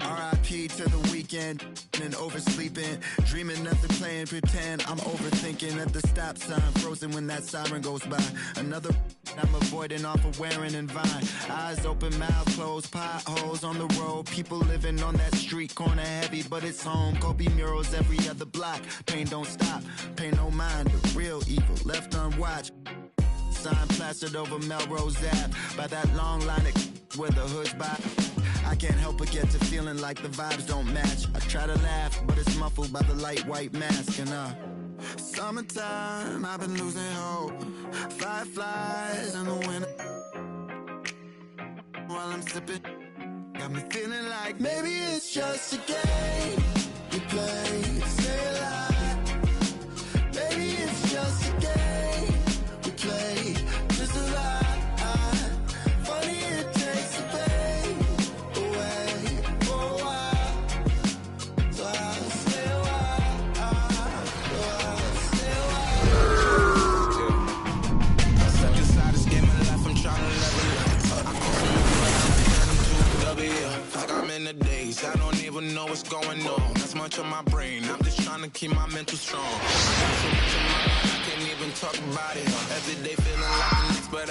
R.I.P. to the weekend and oversleeping, dreaming nothing, playing pretend. I'm overthinking at the stop sign, frozen when that siren goes by. Another I'm avoiding off of Warren and Vine. Eyes open, mouth closed, potholes on the road. People living on that street corner heavy, but it's home. Kobe murals every other block. Pain don't stop, pay no mind. The real evil left unwatched. Sign plastered over Melrose Ave by that long line of where the hood's by. I can't help but get to feeling like the vibes don't match. I try to laugh, but it's muffled by the light white mask. And summertime, I've been losing hope. Fireflies in the winter while I'm sipping. Got me feeling like maybe it's just a game we play to stay alive. Maybe it's just a game we play to survive. Funny it takes the pain away for a while. So I'll stay a while. Stay a while. I step inside this game of life, I'm trying to level up. I'm turning to W. Like I'm in the days, I don't even know what's going on. That's much on my brain, I'm just trying to keep my mental strong. I got so much in my mind, I can't even talk about it. Every day feeling like the next, but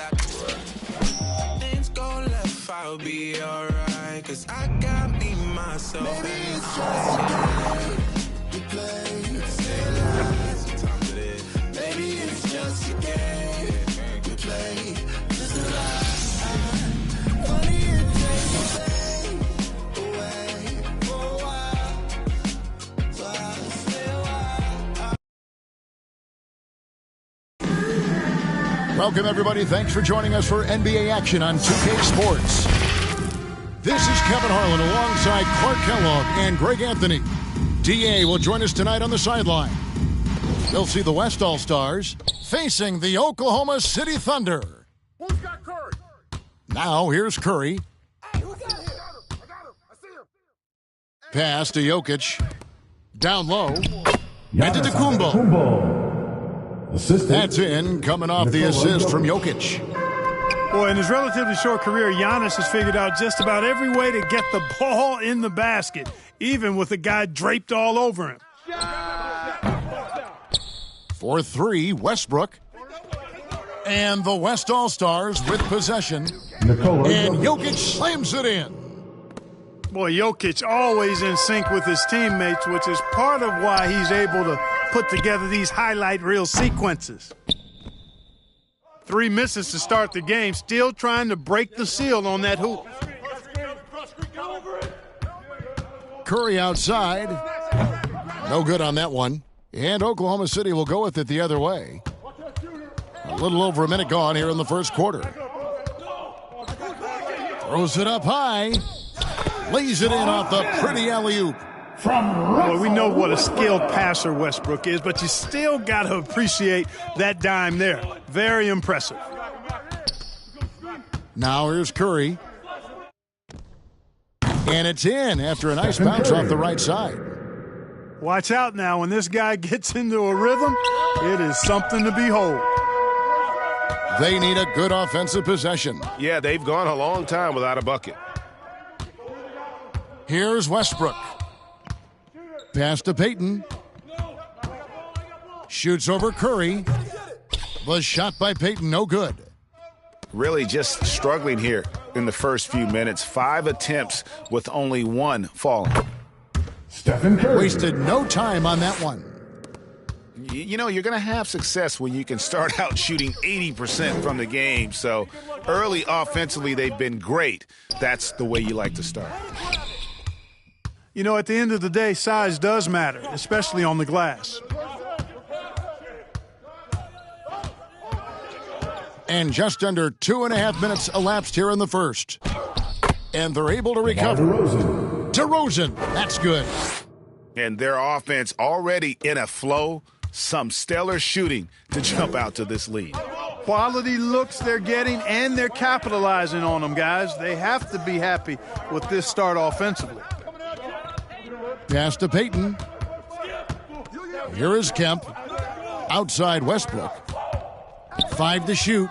things go left, I'll be alright. Cause I got me, myself. Maybe it's just a game we play to stay alive. Sometimes it is. Maybe it's just a game we play to survive. Funny it takes the pain away for a while. So I'll stay a while. Welcome, everybody. Thanks for joining us for NBA action on 2K Sports. This is Kevin Harlan alongside Clark Kellogg and Greg Anthony. DA will join us tonight on the sideline. They'll see the West All-Stars facing the Oklahoma City Thunder. Who's got Curry? Now, here's Curry. Hey, who's got him? I got him. I see him. Pass to Jokic. Down low. And to Tecumbo. That's in, coming off the assist from Jokic. Boy, in his relatively short career, Giannis has figured out just about every way to get the ball in the basket, even with the guy draped all over him. For three, Westbrook. And the West All-Stars with possession. And Jokic slams it in. Boy, Jokic always in sync with his teammates, which is part of why he's able to put together these highlight reel sequences. 3 misses to start the game, still trying to break the seal on that hoop. Curry outside. No good on that one. And Oklahoma City will go with it the other way. A little over a minute gone here in the first quarter. Throws it up high. Lays it in off the pretty alley-oop. Well, we know what a skilled passer Westbrook is, but you still got to appreciate that dime there. Very impressive. Now here's Curry. And it's in after a nice bounce off the right side. Watch out now. When this guy gets into a rhythm, it is something to behold. They need a good offensive possession. Yeah, they've gone a long time without a bucket. Here's Westbrook. Pass to Payton. Shoots over Curry. Was shot by Payton, no good. Really just struggling here in the first few minutes. 5 attempts with only 1 falling. Stephen Curry. Wasted no time on that one. You know, you're going to have success when you can start out shooting 80% from the game. So early offensively, they've been great. That's the way you like to start. You know, at the end of the day, size does matter, especially on the glass. And just under 2.5 minutes elapsed here in the first. And they're able to recover. DeRozan. That's good. And their offense already in a flow. Some stellar shooting to jump out to this lead. Quality looks they're getting, and they're capitalizing on them, guys. They have to be happy with this start offensively. Pass to Payton. Here is Kemp. Outside Westbrook. 5 to shoot.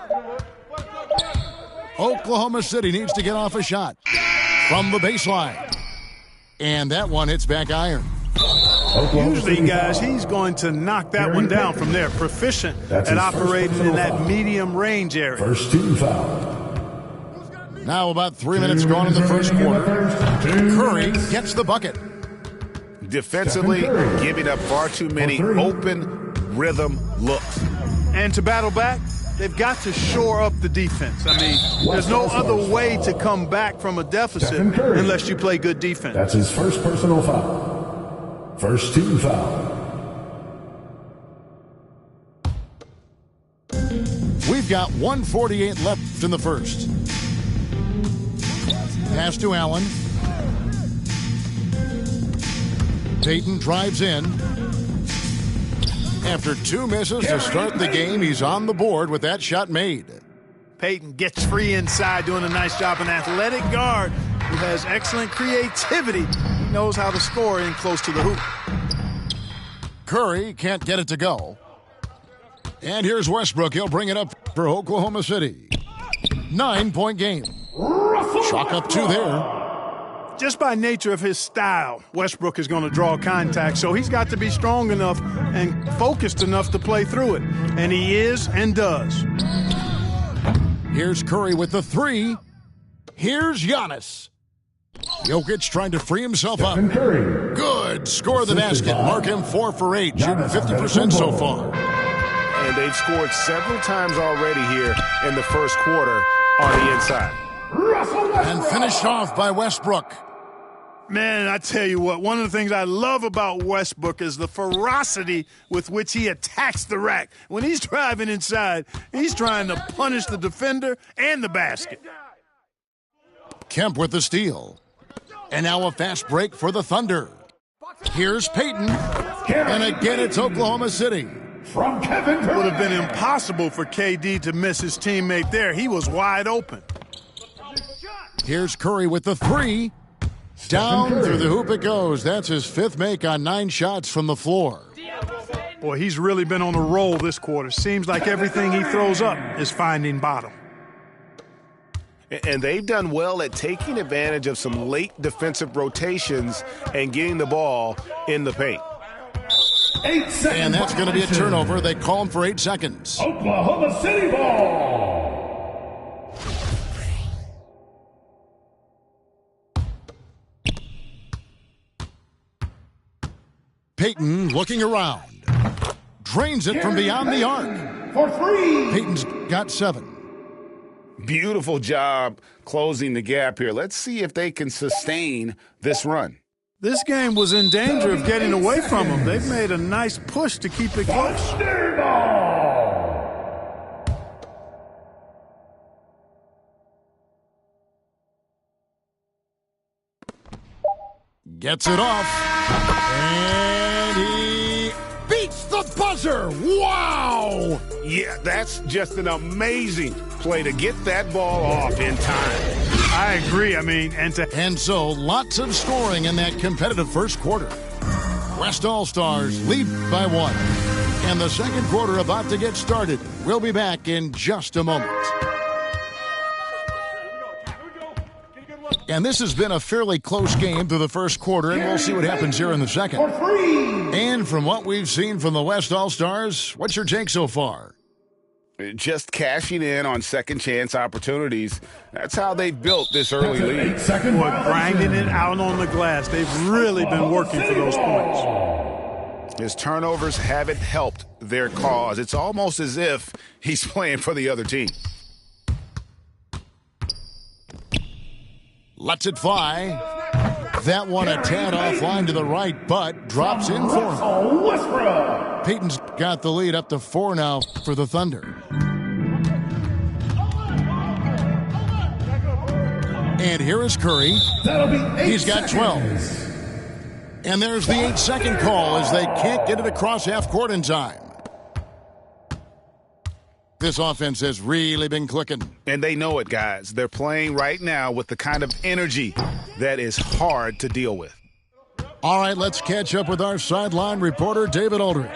Oklahoma City needs to get off a shot from the baseline. And that one hits back iron. Usually, guys, he's going to knock that one down from there. Proficient at operating in that medium range area. First team foul. Now about 3 minutes gone in the first quarter. Curry gets the bucket. Defensively, giving up far too many open rhythm looks. And to battle back, they've got to shore up the defense. I mean, there's no other way to come back from a deficit unless you play good defense. That's his first personal foul. First team foul. We've got 1:48 left in the first. Pass to Allen. Payton drives in. After 2 misses to start the game, he's on the board with that shot made. Payton gets free inside, doing a nice job. An athletic guard who has excellent creativity. He knows how to score in close to the hoop. Curry can't get it to go. And here's Westbrook. He'll bring it up for Oklahoma City. 9-point game. Chalk up 2 there. Just by nature of his style, Westbrook is going to draw contact, so he's got to be strong enough and focused enough to play through it. And he is and does. Here's Curry with the 3. Here's Giannis. Jokic trying to free himself up. Curry. Good. Score the basket. Mark him 4 for 8. Shooting 50% so far. And they've scored several times already here in the first quarter on the inside. And finished off by Westbrook. Man, I tell you what, one of the things I love about Westbrook is the ferocity with which he attacks the rack. When he's driving inside, he's trying to punish the defender and the basket. Kemp with the steal. And now a fast break for the Thunder. Here's Payton. And again, it's Oklahoma City. From Kevin Curry. Would have been impossible for KD to miss his teammate there. He was wide open. Here's Curry with the 3. Down through the hoop it goes. That's his 5th make on 9 shots from the floor. Boy, he's really been on a roll this quarter. Seems like everything he throws up is finding bottom. And they've done well at taking advantage of some late defensive rotations and getting the ball in the paint. 8 seconds. And that's going to be a turnover. They call him for 8 seconds. Oklahoma City ball. Payton looking around. Drains it from beyond the arc. For 3. Payton's got 7. Beautiful job closing the gap here. Let's see if they can sustain this run. This game was in danger of getting away from them. They've made a nice push to keep it close. Gets it off. And he beats the buzzer. Wow! Yeah, that's just an amazing play to get that ball off in time. I agree. And so, lots of scoring in that competitive first quarter. West All-Stars lead by 1. And the second quarter about to get started. We'll be back in just a moment. And this has been a fairly close game through the first quarter, and we'll see what happens here in the second. And from what we've seen from the West All-Stars, what's your take so far? Just cashing in on second chance opportunities. That's how they built this early lead. Boy, grinding it out on the glass. They've really been working for those points. His turnovers haven't helped their cause. It's almost as if he's playing for the other team. Lets it fly. That one a tad offline to the right, but drops in for him. Payton's got the lead up to 4 now for the Thunder. And here is Curry. He's got 12. And there's the 8-second call as they can't get it across half court in time. This offense has really been clicking. And they know it, guys. They're playing right now with the kind of energy that is hard to deal with. All right, let's catch up with our sideline reporter, David Aldridge.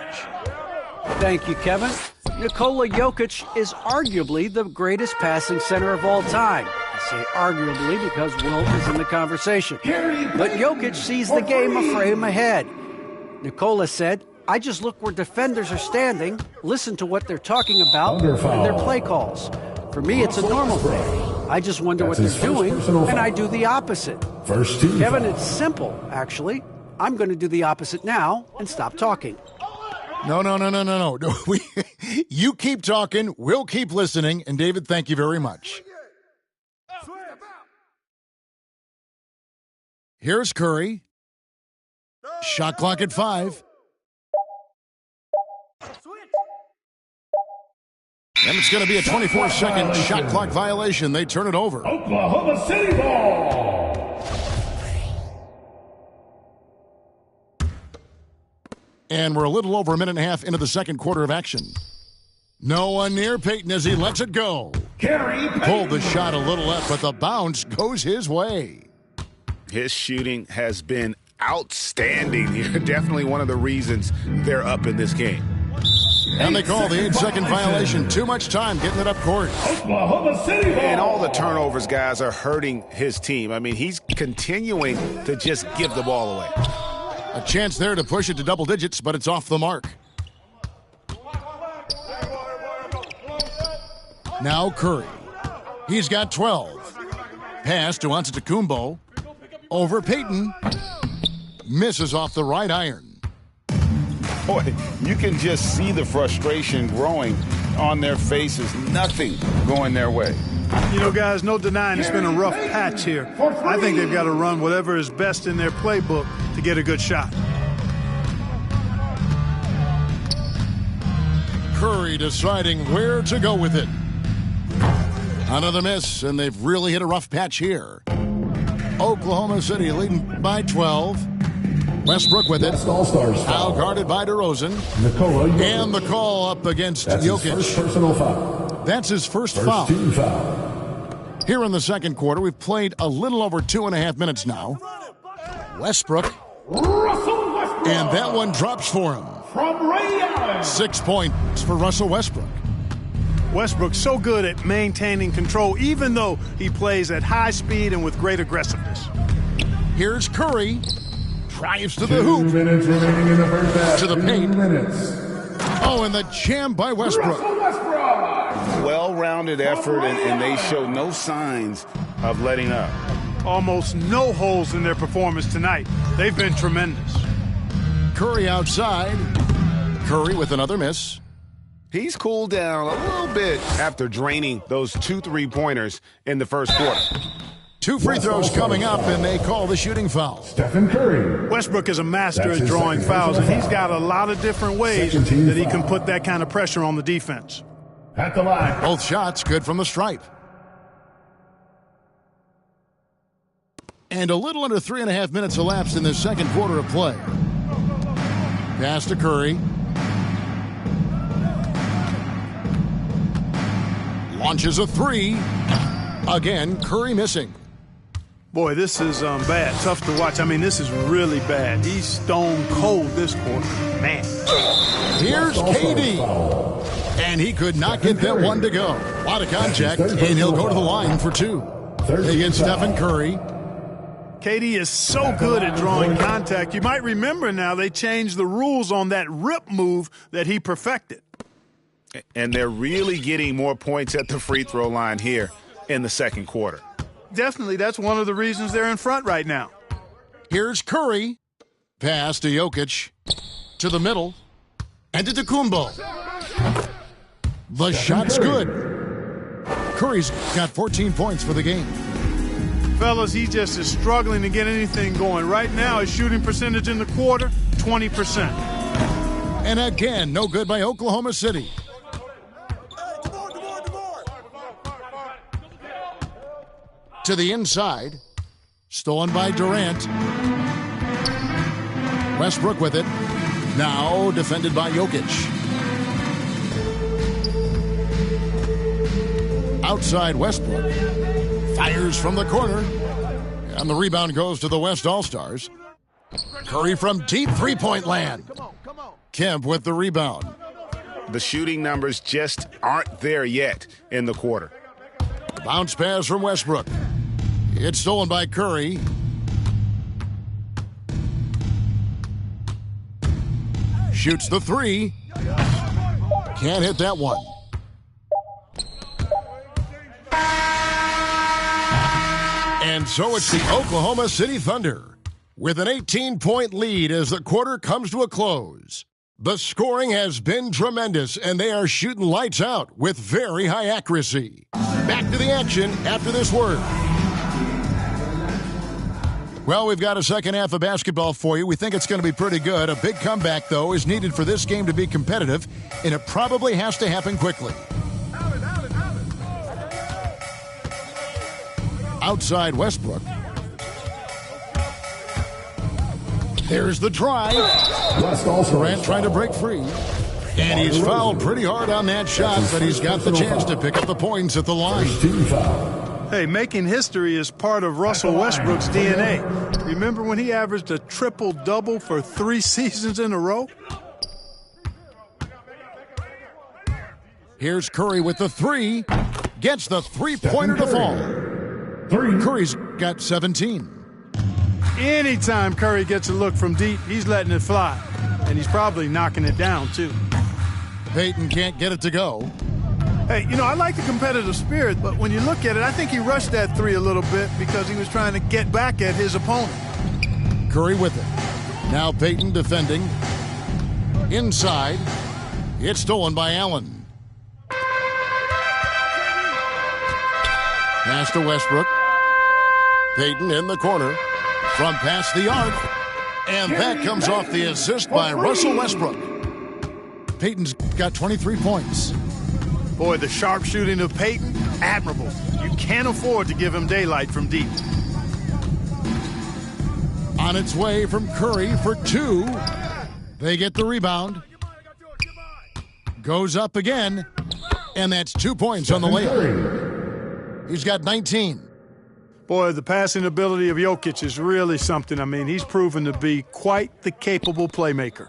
Thank you, Kevin. Nikola Jokic is arguably the greatest passing center of all time. I say arguably because Wilt is in the conversation. But Jokic sees the game a frame ahead. Nikola said, I just look where defenders are standing, listen to what they're talking about, and their play calls. For me, it's a normal thing. I just wonder what they're doing, and I do the opposite. Kevin, it's simple, actually. I'm going to do the opposite now and stop talking. No. You keep talking, we'll keep listening, and David, thank you very much. Here's Curry. Shot clock at 5. And it's going to be a 24-second shot clock violation. They turn it over. Oklahoma City ball. And we're a little over a minute and a half into the second quarter of action. No one near Payton as he lets it go. Pulled the shot a little left, but the bounce goes his way. His shooting has been outstanding here. Definitely one of the reasons they're up in this game. And they call the 8-second violation. Too much time getting it up court. Oklahoma City ball. And all the turnovers, guys, are hurting his team. I mean, he's continuing to just give the ball away. A chance there to push it to double digits, but it's off the mark. Now Curry. He's got 12. Pass to Antetokounmpo. Over Payton. Misses off the right iron. Boy, you can just see the frustration growing on their faces. Nothing going their way. You know, guys, no denying it's been a rough patch here. I think they've got to run whatever is best in their playbook to get a good shot. Curry deciding where to go with it. Another miss, and they've really hit a rough patch here. Oklahoma City leading by 12. Westbrook with it. Foul guarded by DeRozan. And the call up against Jokic. His first personal foul. That's his first foul. Team foul. Here in the second quarter, we've played a little over 2.5 minutes now. Westbrook. And that one drops for him. From Ray Allen. 6 points for Russell Westbrook. Westbrook's so good at maintaining control, even though he plays at high speed and with great aggressiveness. Here's Curry. Drives to the hoop. 2 minutes remaining in the first half. To the paint. 2 minutes. Oh, and the jam by Westbrook. Well-rounded effort, and they show no signs of letting up. Almost no holes in their performance tonight. They've been tremendous. Curry outside. Curry with another miss. He's cooled down a little bit after draining those 2 3-pointers in the first quarter. 2 free throws coming up, and they call the shooting foul. Stephen Curry. Westbrook is a master That's at his drawing second fouls, and personal he's got a lot of different ways Second team that he foul. can put that kind of pressure on the defense. At the line. Both shots good from the stripe. And a little under 3.5 minutes elapsed in the second quarter of play. Pass to Curry. Launches a 3. Again, Curry missing. Boy, this is bad. Tough to watch. I mean, this is really bad. He's stone cold this quarter. Man. Here's KD. And he could not get that one to go. A lot of contact, and he'll go to the line for 2. Against Stephen Curry. KD is so good at drawing contact. You might remember now they changed the rules on that rip move that he perfected. And they're really getting more points at the free throw line here in the second quarter. Definitely, that's one of the reasons they're in front right now. Here's Curry. Pass to Jokic. To the middle. And to Kumbo. The shot's good. Curry's got 14 points for the game. Fellas, he just is struggling to get anything going. Right now, his shooting percentage in the quarter, 20%. And again, no good by Oklahoma City. To the inside. Stolen by Durant. Westbrook with it. Now defended by Jokic. Outside Westbrook. Fires from the corner. And the rebound goes to the West All-Stars. Curry from deep three-point land. Kemp with the rebound. The shooting numbers just aren't there yet in the quarter. Bounce pass from Westbrook. It's stolen by Curry. Shoots the 3. Can't hit that one. And so it's the Oklahoma City Thunder with an 18-point lead as the quarter comes to a close. The scoring has been tremendous, and they are shooting lights out with very high accuracy. Back to the action after this word. Well, we've got a second half of basketball for you. We think it's going to be pretty good. A big comeback, though, is needed for this game to be competitive, and it probably has to happen quickly. Outside Westbrook. There's the drive. Durant trying to break free. And he's fouled pretty hard on that shot, but he's got the chance to pick up the points at the line. Hey, making history is part of Russell Westbrook's DNA. Remember when he averaged a triple-double for 3 seasons in a row? Here's Curry with the 3. Gets the three-pointer to fall. Curry's got 17. Anytime Curry gets a look from deep, he's letting it fly. And he's probably knocking it down, too. Payton can't get it to go. Hey, you know, I like the competitive spirit, but when you look at it, I think he rushed that 3 a little bit because he was trying to get back at his opponent. Curry with it. Now Payton defending. Inside. It's stolen by Allen. Pass to Westbrook. Payton in the corner. From past the arc. And that comes off the assist by Russell Westbrook. Payton's got 23 points. Boy, the sharp shooting of Payton, admirable. You can't afford to give him daylight from deep. On its way from Curry for 2. They get the rebound. Goes up again. And that's 2 points on the layup. He's got 19. Boy, the passing ability of Jokic is really something. I mean, he's proven to be quite the capable playmaker.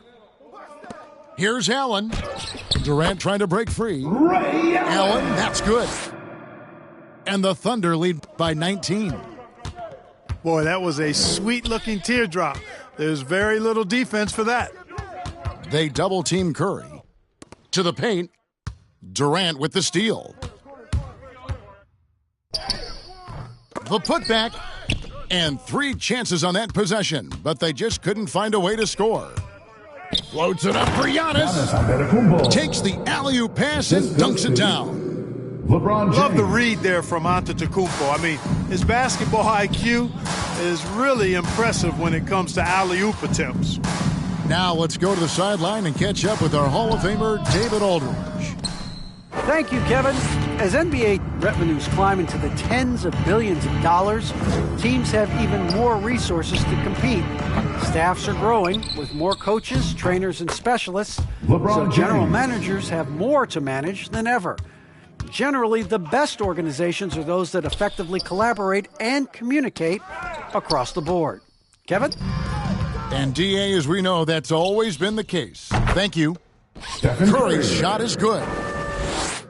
Here's Allen. Durant trying to break free. Allen, that's good. And the Thunder lead by 19. Boy, that was a sweet-looking teardrop. There's very little defense for that. They double-team Curry. To the paint. Durant with the steal. The putback. And 3 chances on that possession, but they just couldn't find a way to score. Floats it up for Giannis. Takes the alley-oop pass and dunks it down. LeBron James. Love the read there from Antetokounmpo. I mean, his basketball IQ is really impressive when it comes to alley-oop attempts. Now let's go to the sideline and catch up with our Hall of Famer, David Aldridge. Thank you, Kevin. As NBA revenues climb into the tens of billions of dollars, teams have even more resources to compete. Staffs are growing with more coaches, trainers, and specialists, so general managers have more to manage than ever. Generally, the best organizations are those that effectively collaborate and communicate across the board. Kevin? And DA, as we know, that's always been the case. Thank you. Stephen Curry's shot is good.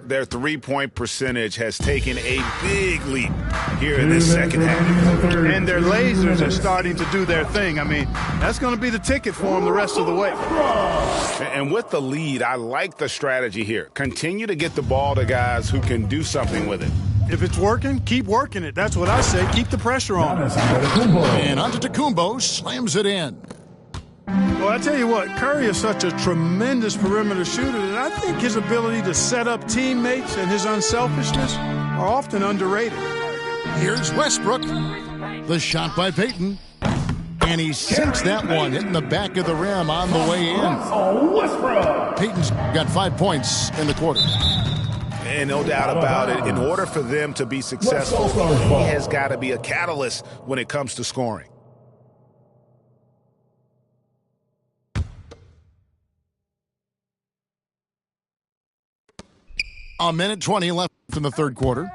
Their three-point percentage has taken a big leap here in this second half. And their lasers are starting to do their thing. I mean, that's going to be the ticket for them the rest of the way. And with the lead, I like the strategy here. Continue to get the ball to guys who can do something with it. If it's working, keep working it. That's what I say. Keep the pressure on. And Antetokounmpo slams it in. Well, I tell you what, Curry is such a tremendous perimeter shooter that I think his ability to set up teammates and his unselfishness are often underrated. Here's Westbrook. The shot by Payton. And he sinks that one, hitting the back of the rim on the way in. Payton's got 5 points in the quarter. And no doubt about it, in order for them to be successful, he has got to be a catalyst when it comes to scoring. A minute 20 left in the third quarter.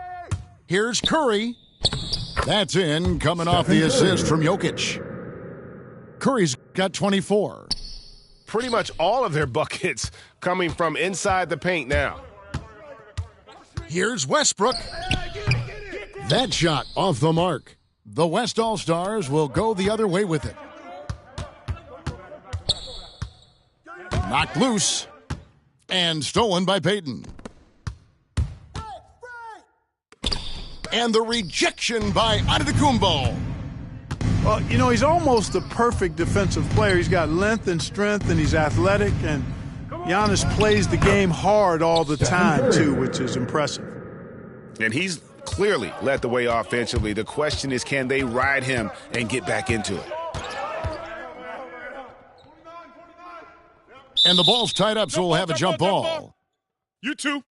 Here's Curry. That's in, coming off the assist from Jokic. Curry's got 24. Pretty much all of their buckets coming from inside the paint now. Here's Westbrook. That shot off the mark. The West All-Stars will go the other way with it. Knocked loose and stolen by Payton. And the rejection by Antetokounmpo. Well, you know, he's almost the perfect defensive player. He's got length and strength, and he's athletic, and Giannis plays the game hard all the time, too, which is impressive. And he's clearly led the way offensively. The question is, can they ride him and get back into it? And the ball's tied up, so we'll have a jump ball. You too.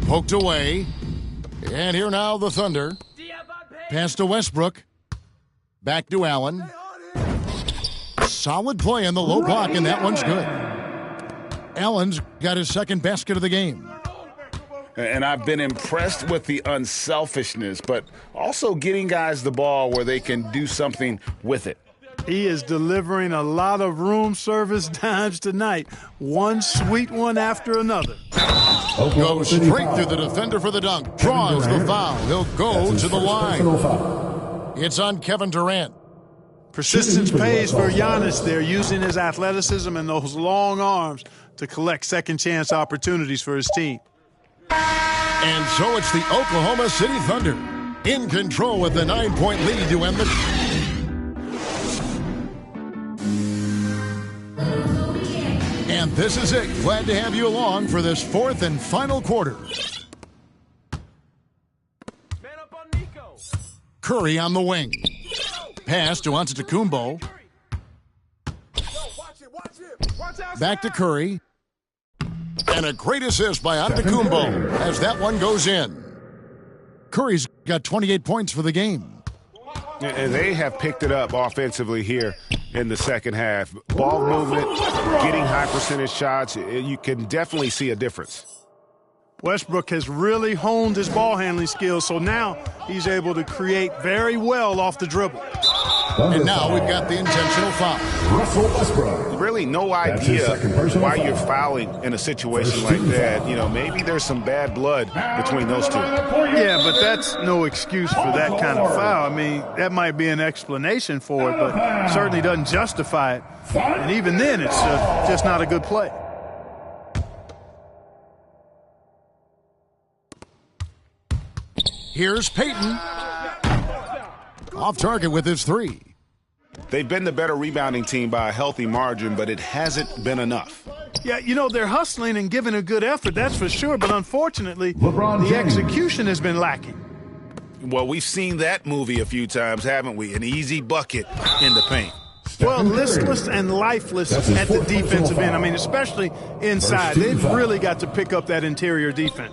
Poked away. And here now the Thunder. Pass to Westbrook. Back to Allen. Solid play in the low block, and that one's good. Allen's got his second basket of the game. And I've been impressed with the unselfishness, but also getting guys the ball where they can do something with it. He is delivering a lot of room service dimes tonight. One sweet one after another. Goes straight through the defender for the dunk. Draws the foul. He'll go to the line. It's on Kevin Durant. Persistence pays for Giannis there, using his athleticism and those long arms to collect second-chance opportunities for his team. And so it's the Oklahoma City Thunder in control with the 9-point lead to end the... And this is it. Glad to have you along for this fourth and final quarter. Curry on the wing. Pass to Antetokounmpo. Back to Curry. And a great assist by Antetokounmpo as that one goes in. Curry's got 28 points for the game. And they have picked it up offensively here in the second half. Ball movement, getting high percentage shots, you can definitely see a difference. Westbrook has really honed his ball handling skills, so now he's able to create very well off the dribble. And now we've got the intentional foul. Russell Westbrook. Really no idea why you're fouling in a situation like that. You know, maybe there's some bad blood between those two. Yeah, but that's no excuse for that kind of foul. I mean, that might be an explanation for it, but certainly doesn't justify it. And even then, it's just not a good play. Here's Payton. Off target with his three. They've been the better rebounding team by a healthy margin, but it hasn't been enough. Yeah, they're hustling and giving a good effort, that's for sure, but unfortunately, LeBron the James. execution has been lacking. Well, we've seen that movie a few times, haven't we? An easy bucket in the paint. Well, Stephen Curry. listless and lifeless That's his at the fourth personal defensive end. I foul. mean, especially inside. First team They've foul. really got to pick up that interior defense.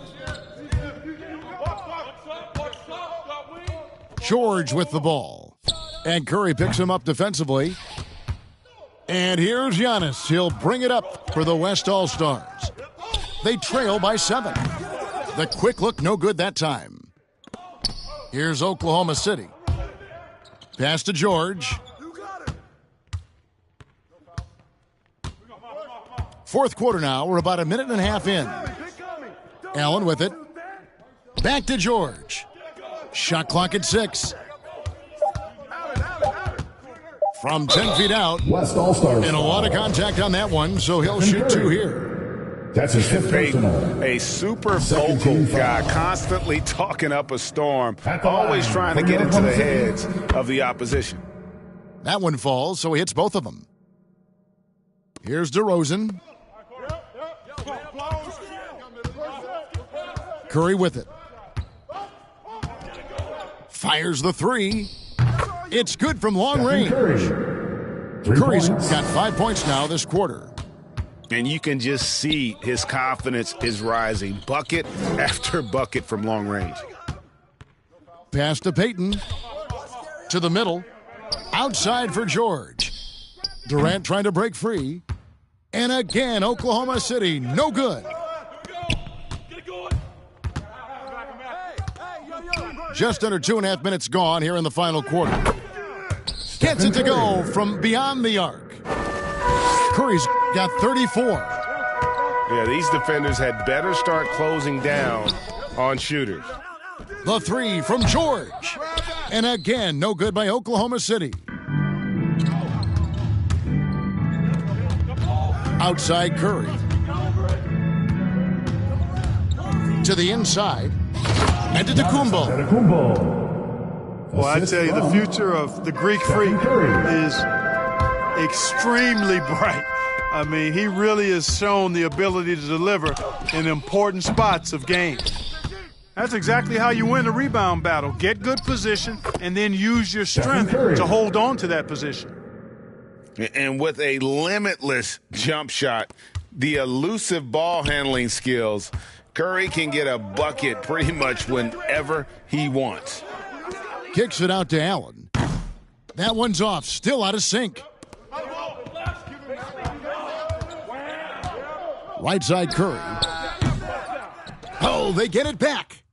George with the ball. And Curry picks him up defensively. And here's Giannis. He'll bring it up for the West All-Stars. They trail by 7. The quick look, no good that time. Here's Oklahoma City. Pass to George. Fourth quarter now. We're about a minute and a half in. Allen with it. Back to George. Shot clock at 6. From 10 feet out. West All-Stars. And a lot of contact on that one, so he'll shoot 2 here. That's his fifth personal. A super Second vocal team guy, foul. constantly talking up a storm, At the always line, trying to for get into the Oklahoma City. heads of the opposition. That one falls, so he hits both of them. Here's DeRozan. Curry with it. Fires the 3. It's good from long range. Curry. 3 Curry's points. got 5 points now this quarter. And you can just see his confidence is rising, bucket after bucket from long range. Pass to Peyton. To the middle. Outside for George. Durant trying to break free. And again, Oklahoma City, no good. Just under 2.5 minutes gone here in the final quarter. Gets it to go from beyond the arc. Curry's got 34. Yeah, these defenders had better start closing down on shooters. The 3 from George. And again, no good by Oklahoma City. Outside Curry. To the inside. And to Tacumbo. Antetokounmpo. Well, I Assist tell you, the from future of the Greek Stephen Freak Curry. is extremely bright. I mean, he really has shown the ability to deliver in important spots of games. That's exactly how you win a rebound battle. Get good position and then use your strength Curry. to hold on to that position. And with a limitless jump shot, the elusive ball handling skills, Curry can get a bucket pretty much whenever he wants. Kicks it out to Allen. That one's off. Still out of sync. Right side Curry. Oh, they get it back.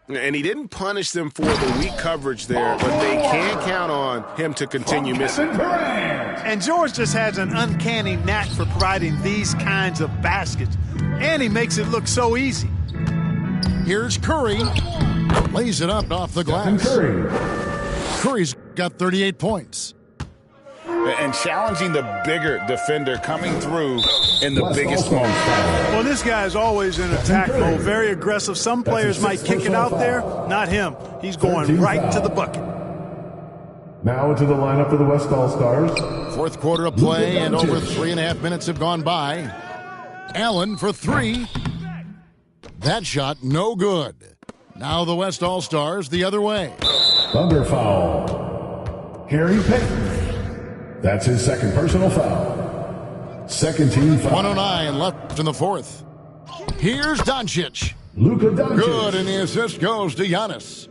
And he didn't punish them for the weak coverage there, but they can count on him to continue missing. And George just has an uncanny knack for providing these kinds of baskets. And he makes it look so easy. Here's Curry. Lays it up off the glass. Curry. Curry's got 38 points. And challenging the bigger defender coming through in the West biggest All-Stars moment. foul. Well, this guy's always in attack mode, very aggressive. Some players might kick it out there, not him. He's going 13 right to foul. the bucket. Now into the lineup for the West All-Stars. Fourth quarter of play, Luka and over Doncic. 3.5 minutes have gone by. Allen for 3. That shot, no good. Now the West All-Stars the other way. Thunder foul. Harry Payton. That's his second personal foul. Second team foul. 109 left in the fourth. Here's Doncic. Luka Doncic. Good, and the assist goes to Giannis.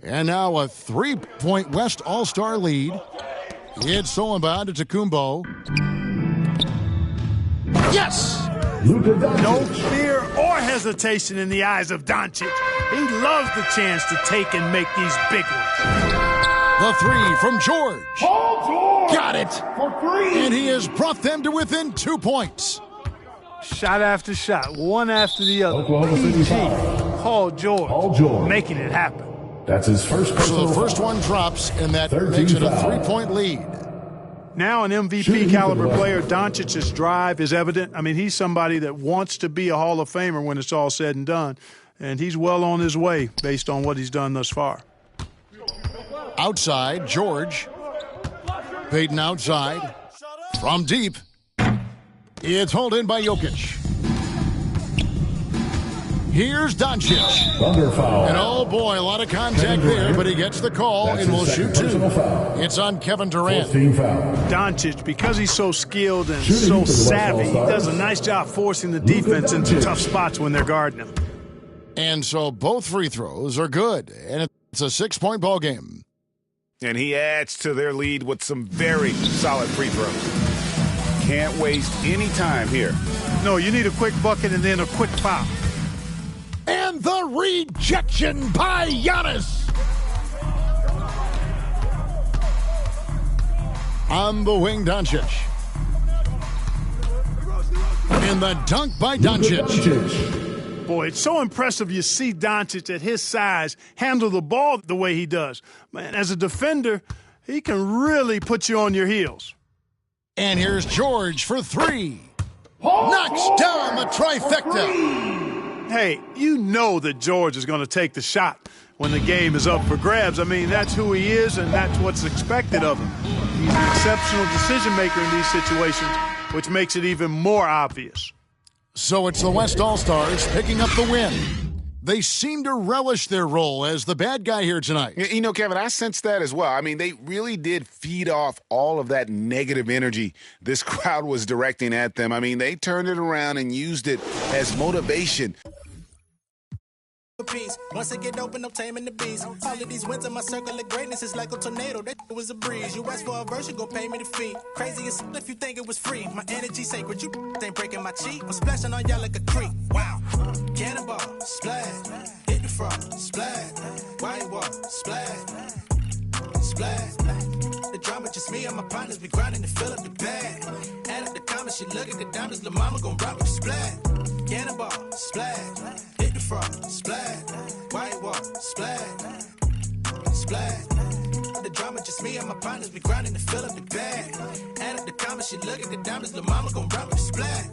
And now a 3-point West All-Star lead. It's Solenbaugh to Tacumbo. Yes! Luka Doncic. No fear or hesitation in the eyes of Doncic. He loves the chance to take and make these big ones. The 3 from George. Got it! For 3. And he has brought them to within 2 points. Shot after shot, one after the other. Oklahoma City PG, foul. Paul George, Paul George. making it happen. That's his first So personal the first foul. one drops, and that 13 makes it a foul. 3-point lead. Now an Shooting MVP caliber for the player, West. Doncic's drive is evident. I mean, he's somebody that wants to be a Hall of Famer when it's all said and done. And he's well on his way based on what he's done thus far. Outside, George. Payton outside. From deep. It's hauled in by Jokic. Here's Doncic. Under foul. And oh boy, a lot of contact there, but he gets the call and will shoot two. It's on Kevin Durant. Doncic, because he's so skilled and so savvy, he does a nice job forcing the defense into tough spots when they're guarding him. And so both free throws are good, and it's a 6-point ball game. And he adds to their lead with some very solid free throws. Can't waste any time here. No, you need a quick bucket and then a quick foul. And the rejection by Giannis. On the wing, Doncic. And the dunk by Doncic. Boy, it's so impressive you see Doncic at his size handle the ball the way he does. Man, as a defender, he can really put you on your heels. And here's George for three. Knocks down the trifecta. Hey, you know that George is going to take the shot when the game is up for grabs. I mean, that's who he is, and that's what's expected of him. He's an exceptional decision maker in these situations, which makes it even more obvious. So it's the West All-Stars picking up the win. They seem to relish their role as the bad guy here tonight. You know, Kevin, I sense that as well. I mean, they really did feed off all of that negative energy this crowd was directing at them. I mean, they turned it around and used it as motivation. Once I get open, I'm taming the beast. All of these wins in my circle of greatness is like a tornado. That was a breeze. You ask for a verse, you gon' pay me the fee. Crazy as if you think it was free. My energy sacred, you ain't breaking my cheek. I'm splashing on y'all like a creek. Wow. Cannonball, splash. Hit the frog, splash. White wall, splash. Splash. The drama just me and my partners. We grinding to fill up the bag. Add up the comments, she look at the diamonds. The mama gon' rock with the splash. Cannonball, splash. Hit the frog, splash. White wall, splash. Splash. The drama just me and my partners. We grinding to fill up the bag. Add up the comments, she look at the diamonds. The mama gon' rock with the splash.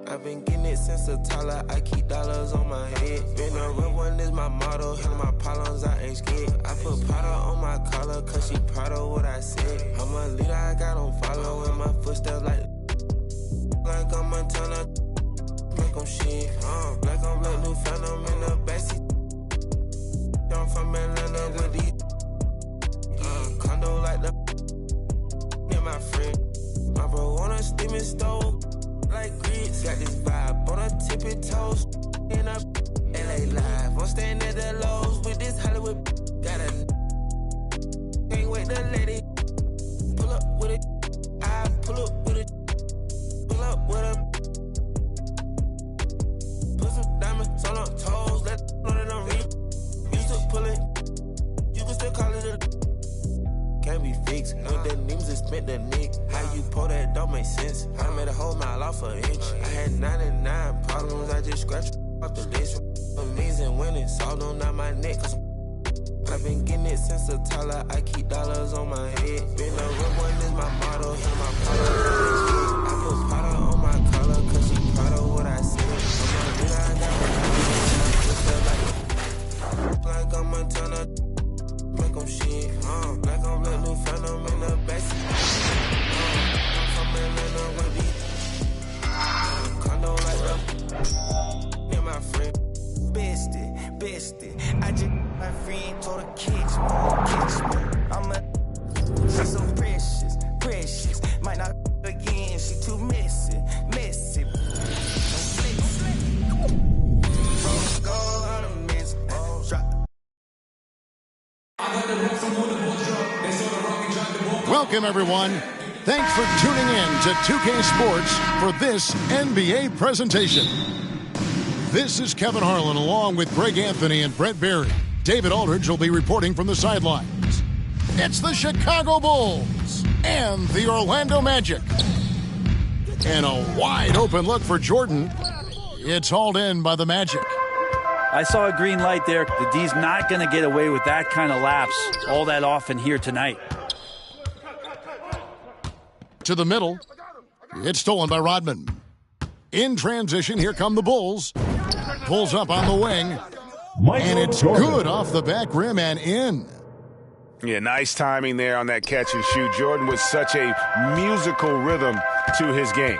I've been getting it since a toddler, I keep dollars on my head. Been a real one is my motto, handle my problems, I ain't scared. I put powder on my collar, cause she proud of what I said. I'm a leader, I got on follow in my footsteps like I'm Montana, like I'm shit. Like I'm like new phantom in the backseat. I'm from Atlanta with these condo like the and my friend. My bro on a steaming stove. Like grits, got this vibe on her tippy toes. In a LA live, I'm staying at the lows with this Hollywood. Got a can't wait to let it pull up with it. I pull up with it, pull up with her. Put some diamonds on her toes, let know that I'm real. Used to pull it, you can still call it a. Can't be fixed. With the names and spent the nick. How you pull that don't make sense. I made a whole mile off an inch. I had 99 problems. I just scratched off the list. Amazing winning. Salt on out my neck. I've been getting it since a toddler. I keep dollars on my head. Been a real one is my motto. Hit my product. I put powder on my collar. Cause she proud of what I said. I'm like I'm Montana. Like I'm shit, like I'm let new phantom in the backseat. I'm from Atlanta with these condo like the and my friend. Bestie, I just my friend told her catch me. I'm a, she's so precious, might not again, she too messy. Go on a mess, drop. Welcome, everyone. Thanks for tuning in to 2K Sports for this NBA presentation. This is Kevin Harlan along with Greg Anthony and Brett Berry. David Aldridge will be reporting from the sidelines. It's the Chicago Bulls and the Orlando Magic. And a wide open look for Jordan. It's hauled in by the Magic. I saw a green light there. The D's not going to get away with that kind of lapse all that often here tonight. To the middle. It's stolen by Rodman. In transition, here come the Bulls. Pulls up on the wing. And it's good off the back rim and in. Yeah, nice timing there on that catch and shoot. Jordan with such a musical rhythm to his game.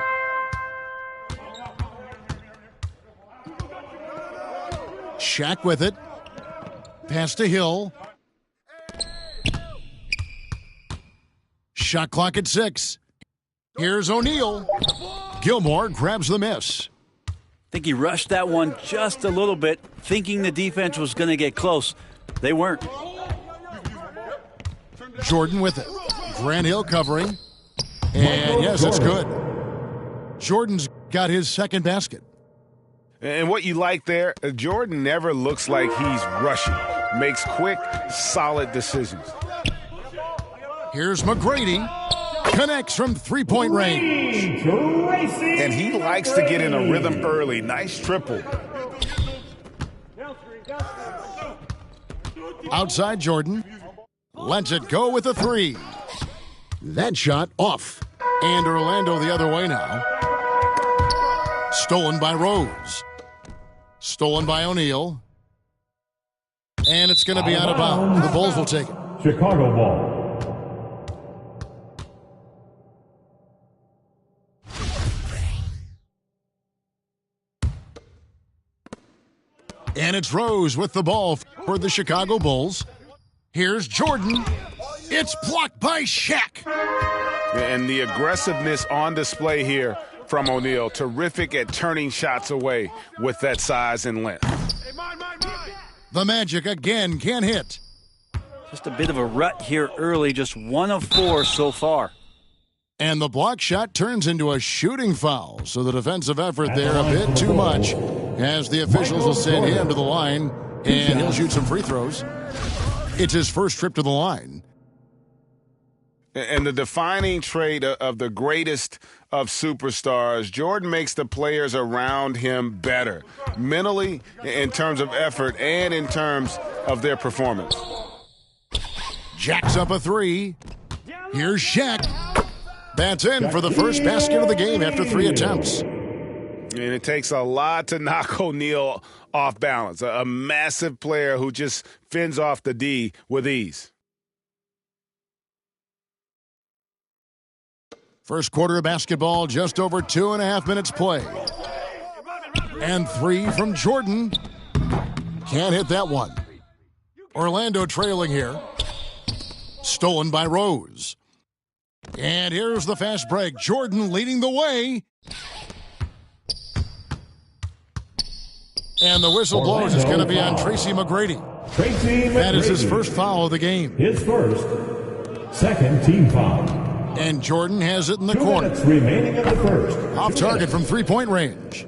Shaq with it. Pass to Hill. Shot clock at 6. Here's O'Neal. Gilmore grabs the miss. I think he rushed that one just a little bit, thinking the defense was going to get close. They weren't. Jordan with it. Grant Hill covering. And yes, it's good. Jordan's got his second basket. And what you like there, Jordan never looks like he's rushing. Makes quick, solid decisions. Here's McGrady. Connects from three-point range. And he likes to get in a rhythm early. Nice triple. Outside Jordan. Lets it go with a 3. That shot off. And Orlando the other way now. Stolen by Rose. Stolen by O'Neal. And it's going to be out of bounds. The Bulls will take it. Chicago ball. And it's Rose with the ball for the Chicago Bulls. Here's Jordan. It's blocked by Shaq. And the aggressiveness on display here from O'Neal. Terrific at turning shots away with that size and length. The Magic again can't hit. Just a bit of a rut here early, just 1 of 4 so far. And the block shot turns into a shooting foul. So the defensive effort there a bit too much, as the officials will send him to the line, and he'll shoot some free throws. It's his first trip to the line. And the defining trait of the greatest of superstars, Jordan makes the players around him better, mentally, in terms of effort, and in terms of their performance. Jacks up a 3. Here's Shaq. That's in for the first basket of the game after 3 attempts. And it takes a lot to knock O'Neal off balance. A massive player who just fends off the D with ease. First quarter of basketball, just over 2.5 minutes play. And 3 from Jordan. Can't hit that one. Orlando trailing here. Stolen by Rose. And here's the fast break. Jordan leading the way. And the whistle blows. It's going to be on Tracy McGrady. That is his first foul of the game. His first. Second team foul. And Jordan has it in the corner. 2 minutes remaining in the first. Off target from three-point range.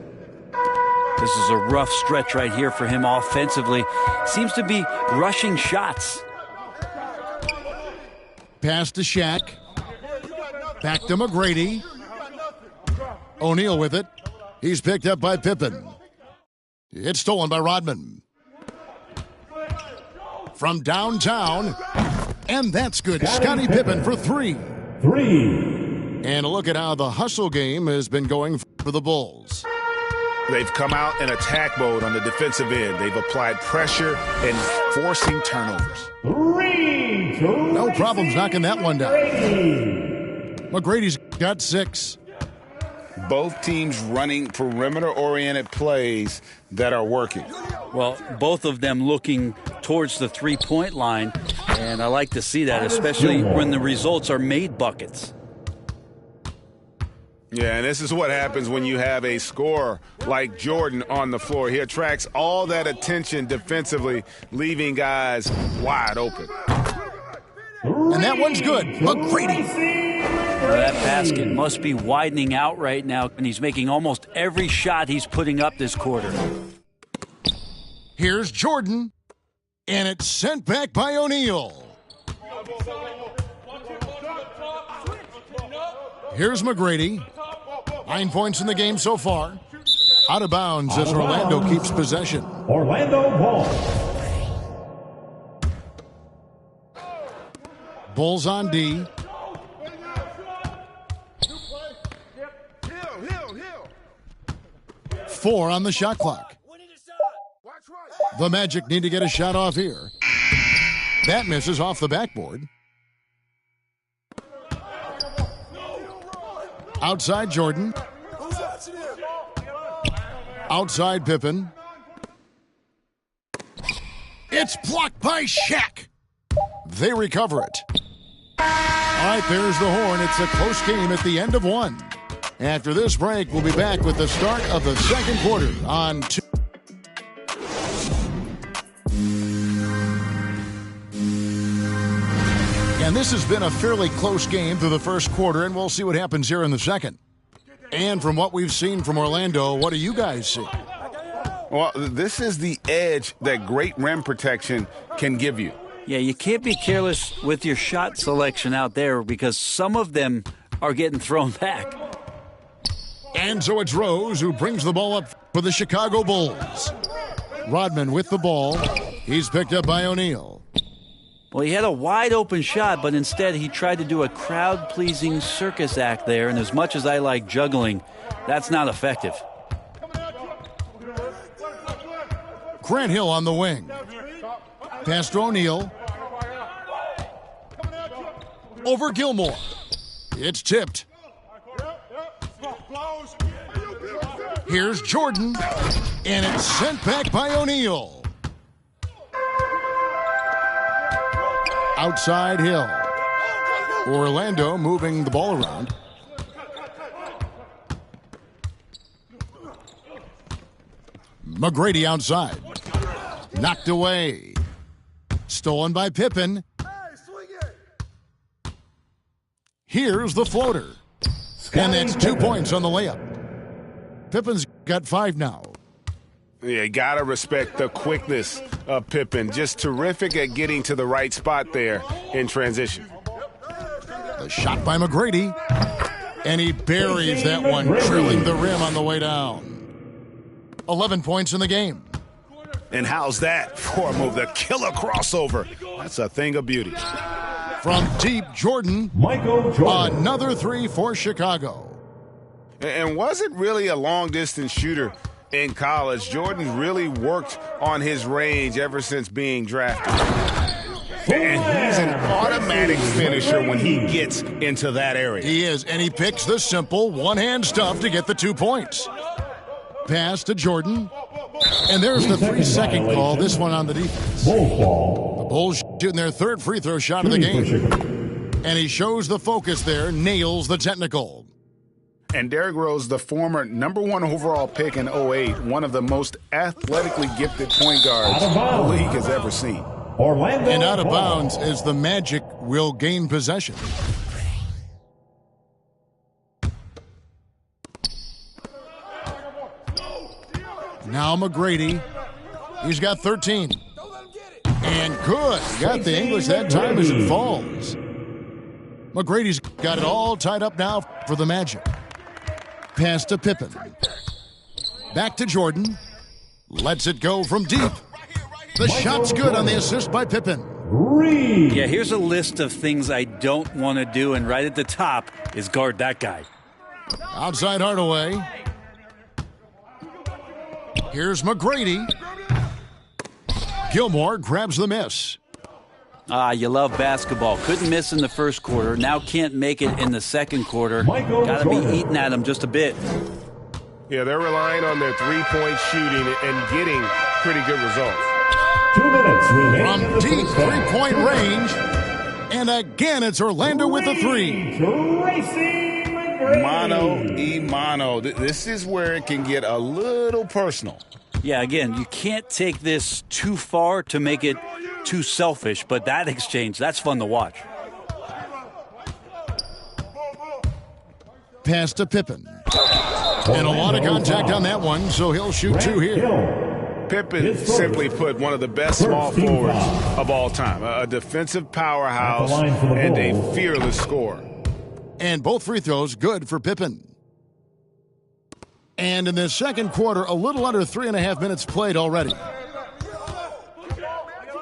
This is a rough stretch right here for him offensively. Seems to be rushing shots. Pass to Shaq. Back to McGrady. O'Neal with it. He's picked up by Pippen. It's stolen by Rodman. From downtown. And that's good. Scottie Pippen for 3. And look at how the hustle game has been going for the Bulls. They've come out in attack mode on the defensive end. They've applied pressure and forcing turnovers. No problems knocking that one down. McGrady's got 6. Both teams running perimeter-oriented plays that are working. Well, both of them looking towards the three-point line, and I like to see that, especially when the results are made buckets. Yeah, and this is what happens when you have a scorer like Jordan on the floor. He attracts all that attention defensively, leaving guys wide open. And that one's good. McGrady. That basket must be widening out right now, and he's making almost every shot he's putting up this quarter. Here's Jordan, and it's sent back by O'Neal. Here's McGrady. 9 points in the game so far. Out of bounds as Orlando keeps possession. Orlando ball. Bulls on D. Four on the shot clock. The Magic need to get a shot off here. That misses off the backboard. Outside Jordan. Outside Pippen. It's blocked by Shaq. They recover it. All right, there's the horn. It's a close game at the end of one. After this break, we'll be back with the start of the second quarter on 2. And this has been a fairly close game through the first quarter, and we'll see what happens here in the second. And from what we've seen from Orlando, what do you guys see? Well, this is the edge that great rim protection can give you. Yeah, you can't be careless with your shot selection out there because some of them are getting thrown back. And so it's Rose who brings the ball up for the Chicago Bulls. Rodman with the ball. He's picked up by O'Neal. Well, he had a wide-open shot, but instead he tried to do a crowd-pleasing circus act there, and as much as I like juggling, that's not effective. Grant Hill on the wing. Pass to O'Neal. Over Gilmore. It's tipped. Here's Jordan, and it's sent back by O'Neal. Outside Hill. Orlando moving the ball around. McGrady outside. Knocked away. Stolen by Pippen. Here's the floater. And that's 2 points on the layup. Pippen's got 5 now. Yeah, got to respect the quickness of Pippen. Just terrific at getting to the right spot there in transition. The shot by McGrady. And he buries that one, drilling the rim on the way down. 11 points in the game. And how's that for a move? The killer crossover. That's a thing of beauty. From deep, Jordan. Michael Jordan. Another 3 for Chicago. And wasn't really a long-distance shooter in college. Jordan really worked on his range ever since being drafted. And he's an automatic finisher when he gets into that area. He is, and he picks the simple one-hand stuff to get the 2 points. Pass to Jordan. And there's the 3-second call, this one on the defense. The Bulls shooting their third free throw shot of the game. And he shows the focus there, nails the technical. And Derrick Rose, the former #1 overall pick in 2008, one of the most athletically gifted point guards the league has ever seen. Orlando and out of bounds as the Magic will gain possession. Now McGrady. He's got 13. And good. Got the English that time as it falls. McGrady's got it all tied up now for the Magic. Pass to Pippen. Back to Jordan. Lets it go from deep. The shot's good on the assist by Pippen. Yeah, here's a list of things I don't want to do, and right at the top is guard that guy. Outside Hardaway. Here's McGrady. Gilmore grabs the miss. You love basketball. Couldn't miss in the first quarter. Now can't make it in the second quarter. Got to be eating at them just a bit. Yeah, they're relying on their three-point shooting and getting pretty good results. 2 minutes remaining. From deep three-point range. And again, it's Orlando with a 3. Tracy McGrady. Mano. This is where it can get a little personal. Yeah, again, you can't take this too far to make it too selfish, but that exchange, that's fun to watch. Pass to Pippen. And a lot of contact on that one, so he'll shoot 2 here. Pippen, simply put, one of the best small forwards of all time. A defensive powerhouse and a fearless scorer. And both free throws good for Pippen. And in the second quarter, a little under 3.5 minutes played already.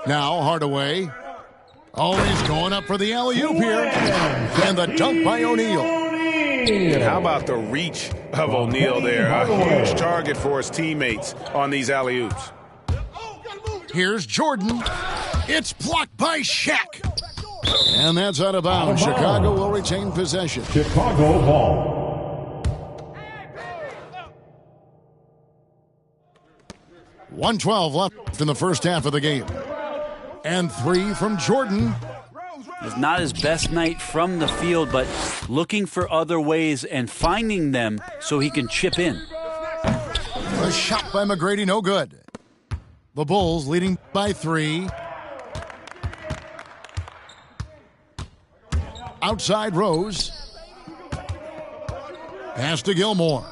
Now Hardaway. Oh, he's going up for the alley-oop here. And the dunk by O'Neal. And how about the reach of O'Neal there? A huge target for his teammates on these alley-oops. Here's Jordan. It's blocked by Shaq. And that's out of bounds. Chicago will retain possession. Chicago ball. .112 left in the first half of the game. And 3 from Jordan. It's not his best night from the field, but looking for other ways and finding them so he can chip in. A shot by McGrady, no good. The Bulls leading by 3. Outside Rose. Pass to Gilmore.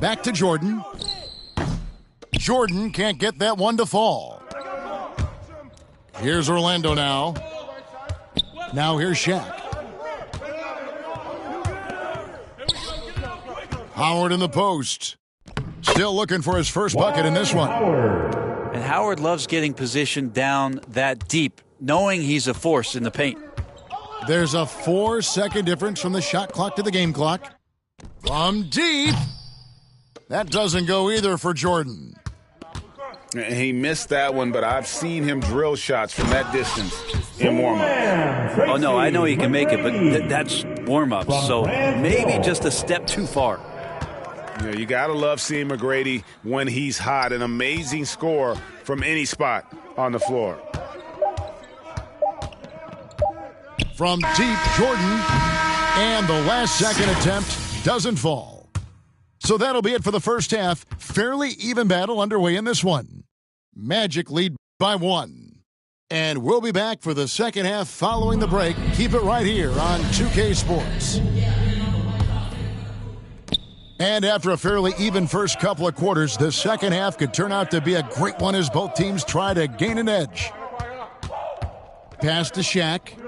Back to Jordan. Jordan can't get that one to fall. Here's Orlando now. Now here's Shaq. Howard in the post. Still looking for his first bucket in this one. And Howard loves getting positioned down that deep, knowing he's a force in the paint. There's a 4-second difference from the shot clock to the game clock. From deep. That doesn't go either for Jordan. He missed that one, but I've seen him drill shots from that distance in warm-ups. Oh, no, I know he can make it, but that's warm-ups, so maybe just a step too far. Yeah, you got to love seeing McGrady when he's hot. An amazing score from any spot on the floor. From deep, Jordan, and the last second attempt doesn't fall. So that'll be it for the first half. Fairly even battle underway in this one. Magic lead by 1. And we'll be back for the second half following the break. Keep it right here on 2K Sports. And after a fairly even first couple of quarters, the second half could turn out to be a great one as both teams try to gain an edge. Pass to Shaq.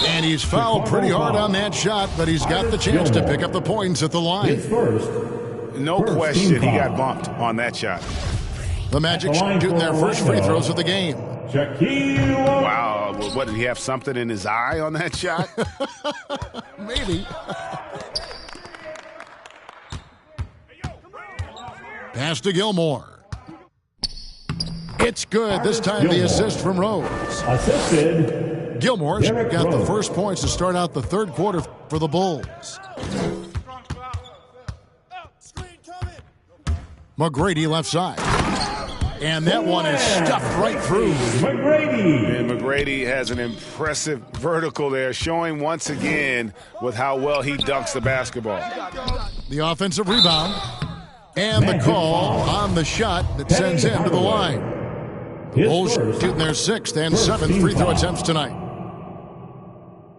And he's fouled pretty hard on that shot, but he's got the chance to pick up the points at the line. No question, he got bumped on that shot. The Magic shooting their first free throws of the game. Wow, what, did he have something in his eye on that shot? Maybe. Pass to Gilmore. It's good. This time the assist from Rose. Assisted. Gilmore's got the first points to start out the third quarter for the Bulls. McGrady left side. And that one is stuffed right through. And McGrady has an impressive vertical there, showing once again with how well he dunks the basketball. The offensive rebound. And the call on the shot that sends him to the line. The Bulls shooting their 6th and 7th free throw attempts tonight.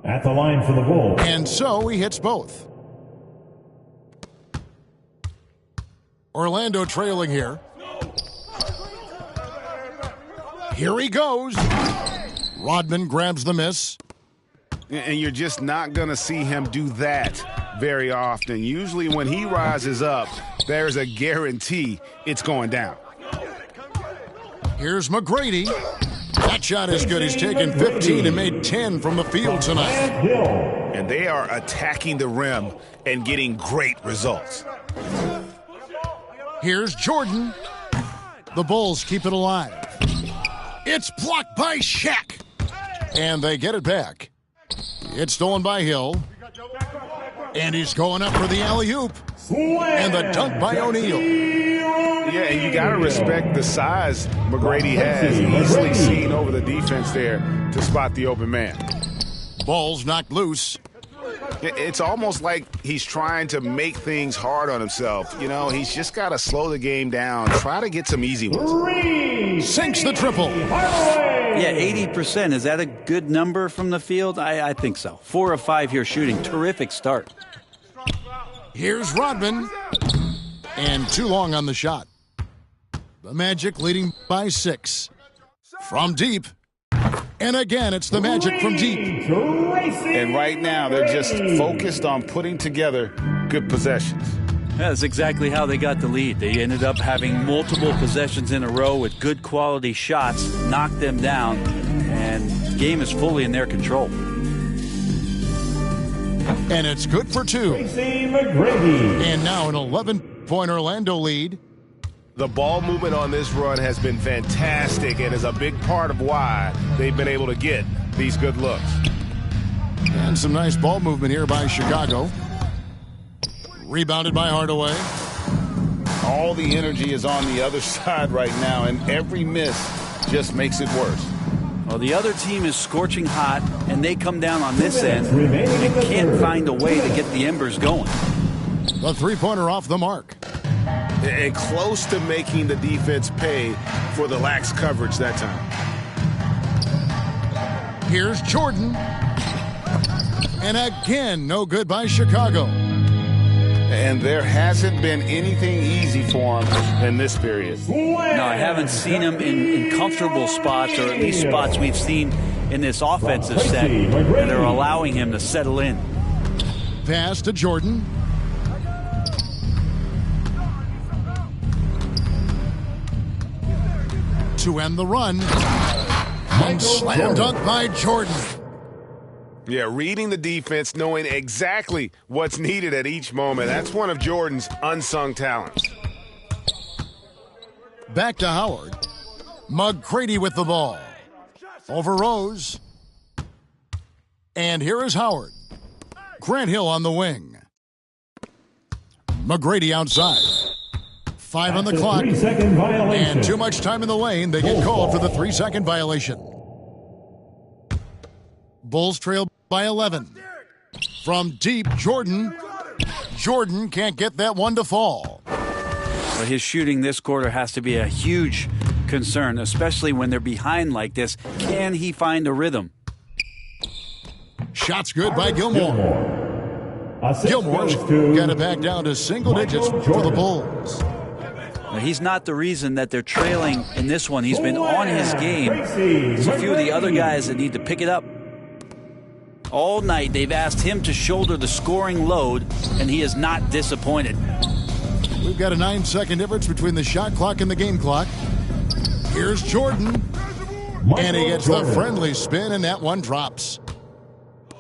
At the line for the Bulls. And so he hits both. Orlando trailing here. Here he goes. Rodman grabs the miss. And you're just not going to see him do that very often. Usually when he rises up, there's a guarantee it's going down. Here's McGrady. That shot is good. He's taken 15 and made 10 from the field tonight. And they are attacking the rim and getting great results. Here's Jordan. The Bulls keep it alive. It's blocked by Shaq. And they get it back. It's stolen by Hill. And he's going up for the alley-oop. And the dunk by O'Neal. Yeah, and you got to respect the size McGrady has. Easily seen over the defense there to spot the open man. Ball's knocked loose. It's almost like he's trying to make things hard on himself. You know, he's just got to slow the game down. Try to get some easy ones. Sinks the triple. Yeah, 80%. Is that a good number from the field? I think so. 4 of 5 here shooting. Terrific start. Here's Rodman. And too long on the shot. The Magic leading by 6. From deep. And again, it's the Magic from deep. And right now, they're just focused on putting together good possessions. That's exactly how they got the lead. They ended up having multiple possessions in a row with good quality shots, knocked them down, and the game is fully in their control. And it's good for two. And now an 11-point Orlando lead. The ball movement on this run has been fantastic and is a big part of why they've been able to get these good looks. And some nice ball movement here by Chicago. Rebounded by Hardaway. All the energy is on the other side right now, and every miss just makes it worse. Well, the other team is scorching hot, and they come down on this end and can't find a way to get the embers going. The three-pointer off the mark. And close to making the defense pay for the lax coverage that time. Here's Jordan. And again, no good by Chicago. And there hasn't been anything easy for him in this period. No, I haven't seen him in comfortable spots, or at least spots we've seen in this offensive set that are allowing him to settle in. Pass to Jordan. To end the run. And slam dunk by Jordan. Yeah, reading the defense, knowing exactly what's needed at each moment. That's one of Jordan's unsung talents. Back to Howard. McGrady with the ball. Over Rose. And here is Howard. Grant Hill on the wing. McGrady outside. 5 on the clock. And too much time in the lane. They get called for the 3-second violation. Bulls trail by 11. From deep, Jordan. Jordan can't get that one to fall. Well, his shooting this quarter has to be a huge concern, especially when they're behind like this. Can he find a rhythm? Shots good by Gilmore. Gilmore's got it back down to single digits for the Bulls. Well, he's not the reason that they're trailing in this one. He's been on his game. There's a few of the other guys that need to pick it up. All night, they've asked him to shoulder the scoring load, and he is not disappointed. We've got a 9-second difference between the shot clock and the game clock. Here's Jordan. And he gets the friendly spin, and that one drops.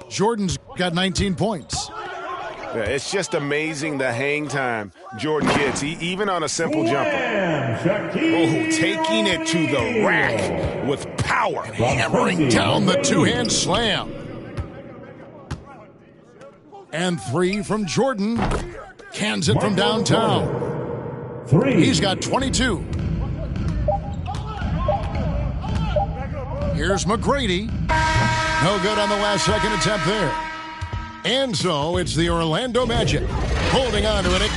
Jordan's got 19 points. Yeah, it's just amazing the hang time Jordan gets, even on a simple jumper. Oh, taking it to the rack with power. Hammering down the two-hand slam. And 3 from Jordan. Cans it from downtown. He's got 22. Here's McGrady. No good on the last second attempt there. And so it's the Orlando Magic holding on to it.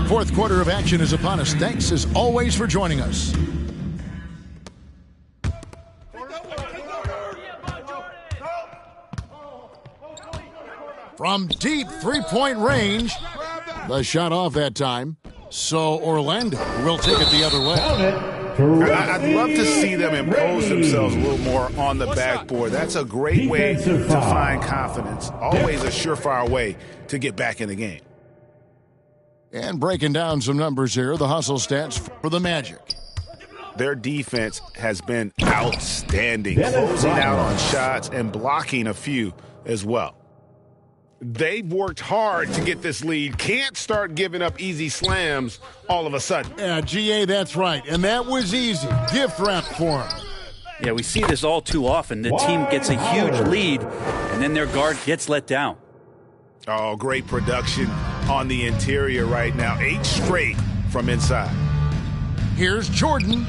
Fourth quarter of action is upon us. Thanks as always for joining us. From deep three-point range. The shot off that time. So Orlando will take it the other way. I'd love to see them impose themselves a little more on the backboard. That's a great way to find confidence. Always a surefire way to get back in the game. And breaking down some numbers here, the hustle stats for the Magic. Their defense has been outstanding, closing out on shots and blocking a few as well. They've worked hard to get this lead. Can't start giving up easy slams all of a sudden. Yeah, GA, that's right. And that was easy. Gift wrap for him. Yeah, we see this all too often. The team gets a huge lead, and then their guard gets let down. Oh, great production on the interior right now. 8 straight from inside. Here's Jordan.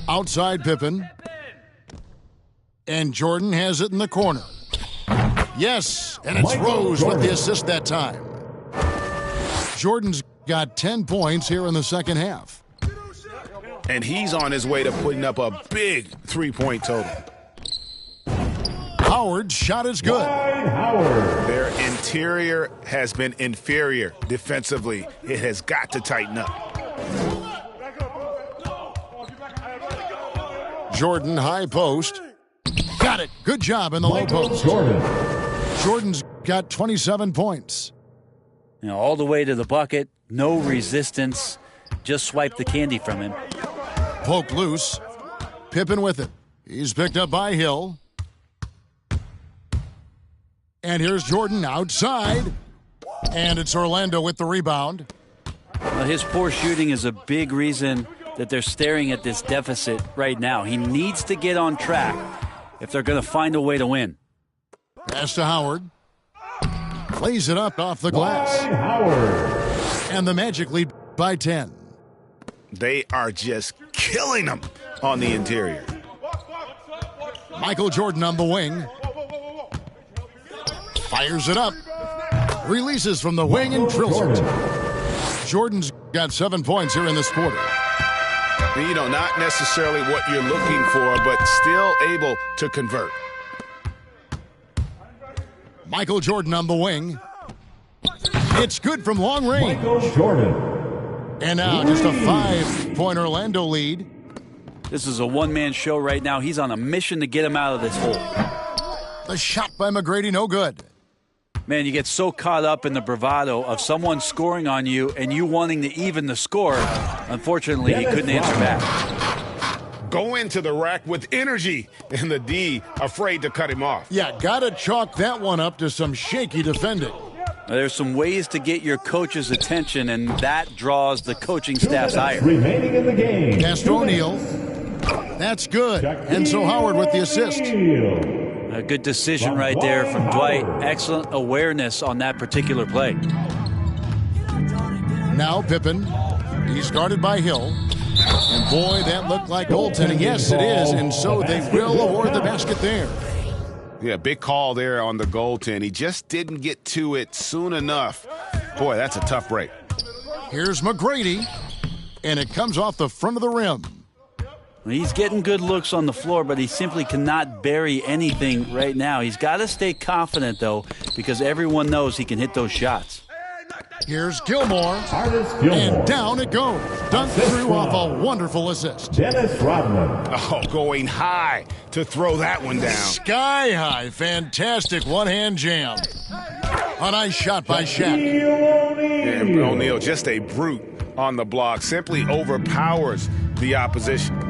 Outside Pippen. And Jordan has it in the corner. Yes, and it's Rose with the assist that time. Jordan's got 10 points here in the second half. And he's on his way to putting up a big three-point total. Howard's shot is good. Their interior has been inferior defensively. It has got to tighten up. Jordan, high post. Got it. Good job in the low post. Jordan's got 27 points. You know, all the way to the bucket, no resistance. Just swipe the candy from him. Poke loose. Pippen with it. He's picked up by Hill. And here's Jordan outside. And it's Orlando with the rebound. Well, his poor shooting is a big reason that they're staring at this deficit right now. He needs to get on track if they're going to find a way to win. Pass to Howard. Plays it up off the glass. Howard. And the Magic lead by 10. They are just killing them on the interior. Michael Jordan on the wing. Fires it up. Releases from the wing and drills it. Jordan's got 7 points here in this quarter. You know, not necessarily what you're looking for, but still able to convert. Michael Jordan on the wing. It's good from long range. Michael Jordan. And now just a 5-point Orlando lead. This is a one-man show right now. He's on a mission to get him out of this hole. The shot by McGrady, no good. Man, you get so caught up in the bravado of someone scoring on you and you wanting to even the score. Unfortunately, he couldn't answer back. Go into the rack with energy, and the D afraid to cut him off. Yeah, gotta chalk that one up to some shaky defending. There's some ways to get your coach's attention, and that draws the coaching staff's ire. Remaining in the game. Pass to O'Neal. That's good. And so Howard with the assist. A good decision right there from Dwight. Excellent awareness on that particular play. Now Pippen. He's guarded by Hill. And boy, that looked like goaltending. Yes, it is. And so they will award the basket there. Yeah, big call there on the goaltend. He just didn't get to it soon enough. Boy, that's a tough break. Here's McGrady. And it comes off the front of the rim. He's getting good looks on the floor, but he simply cannot bury anything right now. He's got to stay confident, though, because everyone knows he can hit those shots. Here's Gilmore. And down it goes. Dunked through off a wonderful assist. Dennis Rodman. Oh, going high to throw that one down. Sky high. Fantastic one-hand jam. A nice shot by Shaq. And O'Neal, just a brute on the block. Simply overpowers the opposition.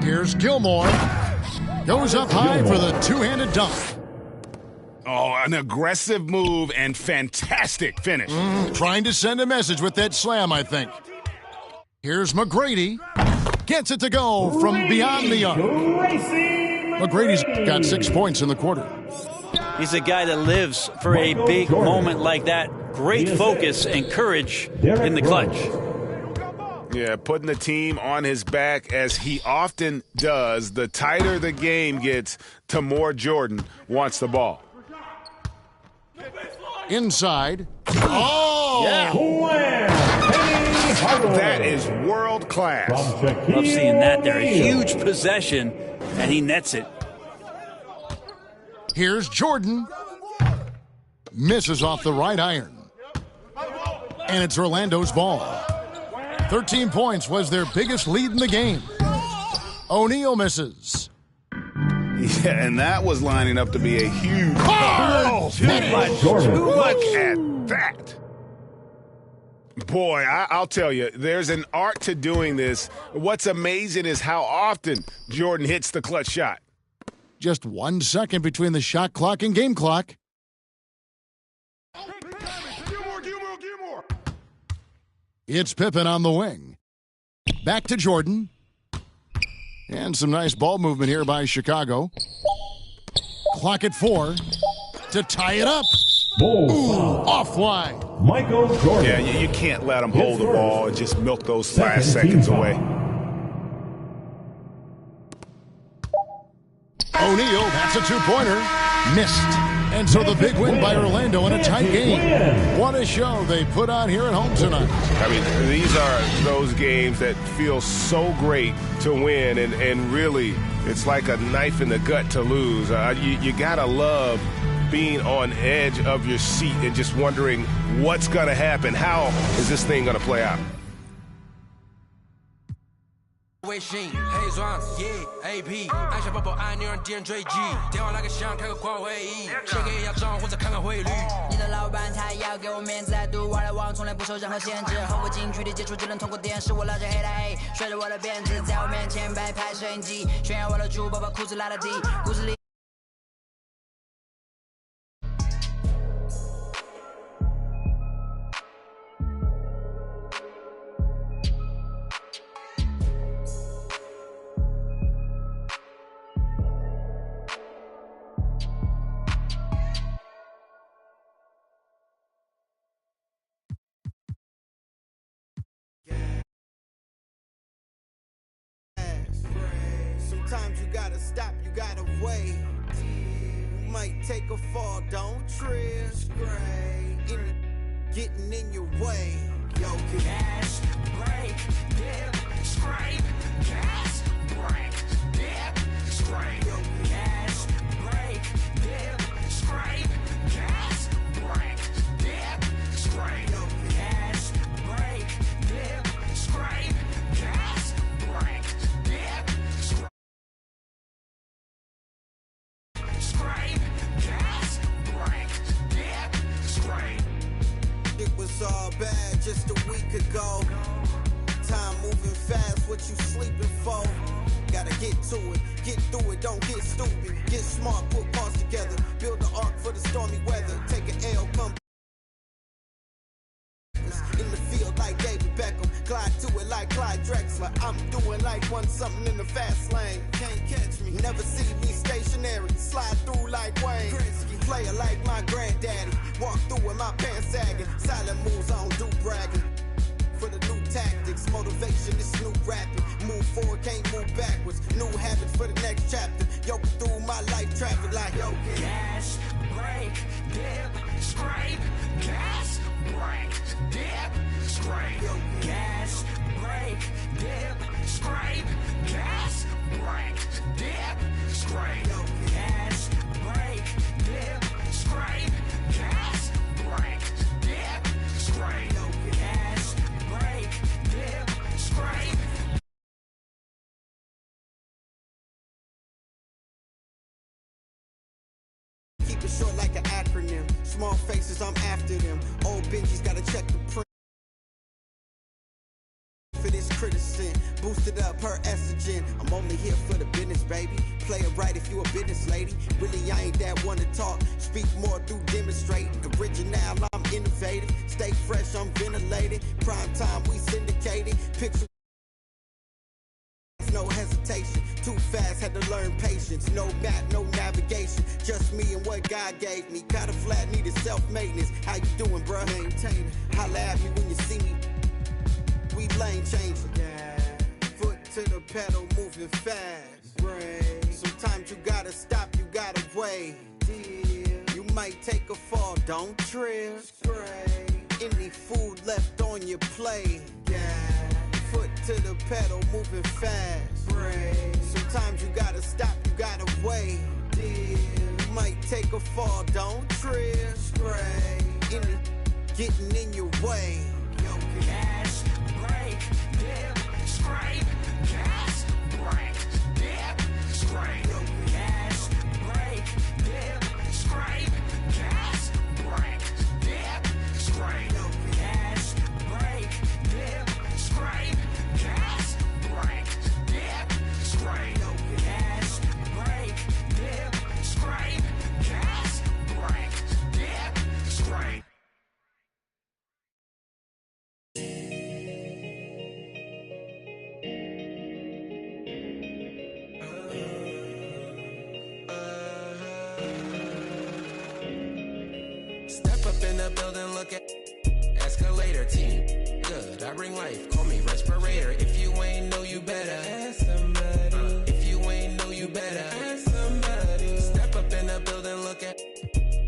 Here's Gilmore. Goes up high for the two-handed dunk. Oh, an aggressive move and fantastic finish. Trying to send a message with that slam, I think. Here's McGrady. Gets it to go from beyond the arc. McGrady's got 6 points in the quarter. He's a guy that lives for a big moment like that. Great focus and courage in the clutch. Yeah, putting the team on his back as he often does. The tighter the game gets, the more Jordan wants the ball. Inside. Oh! Yeah. That is world class. Love seeing that there. A huge possession, and he nets it. Here's Jordan. Misses off the right iron. And it's Orlando's ball. 13 points was their biggest lead in the game. O'Neal misses. Yeah, and that was lining up to be a huge... Oh! Too much. Look at that. Boy, I'll tell you, there's an art to doing this. What's amazing is how often Jordan hits the clutch shot. Just 1 second between the shot clock and game clock. It's Pippen on the wing. Back to Jordan. And some nice ball movement here by Chicago. Clock at 4 to tie it up. Ooh, offline. Michael Jordan. Yeah, you can't let him hold the ball and just milk those last seconds away. O'Neal, that's a two-pointer. Missed. And so the big win by Orlando in a tight game. What a show they put on here at home tonight. I mean, these are those games that feel so great to win, and really, it's like a knife in the gut to lose. You got to love being on edge of your seat and just wondering what's going to happen. How is this thing going to play out? 微信黑双AP 按下抱抱按钮让敌人追击，电话那个响开个跨会议，写给亚账或者看看汇率。你的老板他要给我面子，独玩来往从来不受任何限制，和我近距离接触只能通过电视，我拉着黑带甩着我的辫子，在我面前摆拍摄影机，炫耀我的珠宝，把裤子拉得低，故事里。Sometimes you gotta stop, you gotta wait. You might take a fall, don't trip. Getting in your way. Yo, gas, brake, dip, scrape. Gas, brake, dip, scrape. Yo, gas, brake, dip, scrape. Gas, brake, dip, scrape. Yo, gas, brake, dip, scrape. Gas, brake, dip, scrape. Scrape, gas, brake, dip, scrape. It was all bad just a week ago. Time moving fast, what you sleeping for? Gotta get to it, get through it, don't get stupid. Get smart, put parts together. Build the ark for the stormy weather. Take an L, come in the field like David Beckham. Glide to it like Clyde Drexler. I'm doing like one something in the fast lane. Can't catch me, never see me stationary. Slide through like Wayne Gretzky. Player like my granddaddy. Walk through with my pants sagging. Silent moves, I don't do bragging. For the new tactics, motivation is new rapping. Move forward, can't move backwards. New habits for the next chapter. Yo, through my life traffic like yo, gas, brake, dip, scrape. Gas, brake, dip, scrape. Yo, gas, brake, dip, scrape. Gas, brake, dip, scrape. Yo, gas, brake, dip, scrape. Gas, brake, dip, scrape. Yo, gas, brake, dip, scrape. Keep it short like an acronym. Small faces, I'm after them. Old Benji's gotta check the print. For this criticism, boosted up her estrogen. I'm only here for the business, baby. Play it right if you a business lady. Really, I ain't that one to talk. Speak more through demonstrating. Original, I'm innovative. Stay fresh, I'm ventilated. Prime time, we syndicated. Picture. No hesitation, too fast, had to learn patience. No map, no navigation, just me and what God gave me. Got a flat, needed self-maintenance. How you doing, bruh? Maintain it. Holla at me when you see me. We lane changing. Yeah. Foot to the pedal, moving fast. Right. Sometimes you gotta stop, you gotta wait. Yeah. You might take a fall, don't trip. Right. Any food left on your plate. Yeah. Foot to the pedal, moving fast. Brake. Sometimes you gotta stop, you gotta wait. You might take a fall, don't trip. Any getting in your way. Yo, gas, brake, dip, scrape. Gas, brake, dip, scrape. Yo, gas, brake, dip, scrape. Gas, brake, dip, scrape. Yo, gas, brake, dip, scrape. Gas, brake, dip, scrape. Yo, gas, brake, dip, scrape. Gas, brake, dip, scrape. Step up in the building, look at escalator team. Good, I bring life, call me respirator. If you ain't know, you better ask somebody. If you ain't know, you better ask somebody. Step up in the building, look at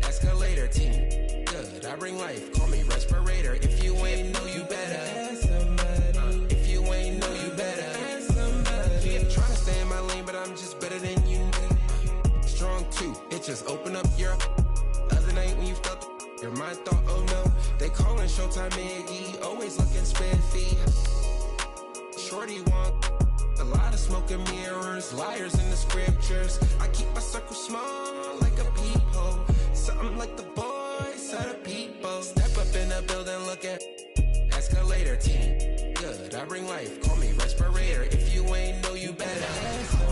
escalator team. Good, I bring life, call me respirator. If you ain't know, you better ask somebody. If you ain't know, you better ask somebody. Yeah, trying to stay in my lane, but I'm just better than you. Strong too, it just open up your doing Showtime Iggy, always looking spiffy. Shorty want a lot of smoke and mirrors, liars in the scriptures. I keep my circle small like a peephole, something like the boys of the people. Step up in the building, look at escalator team. Good, I bring life, call me respirator. If you ain't know, you better.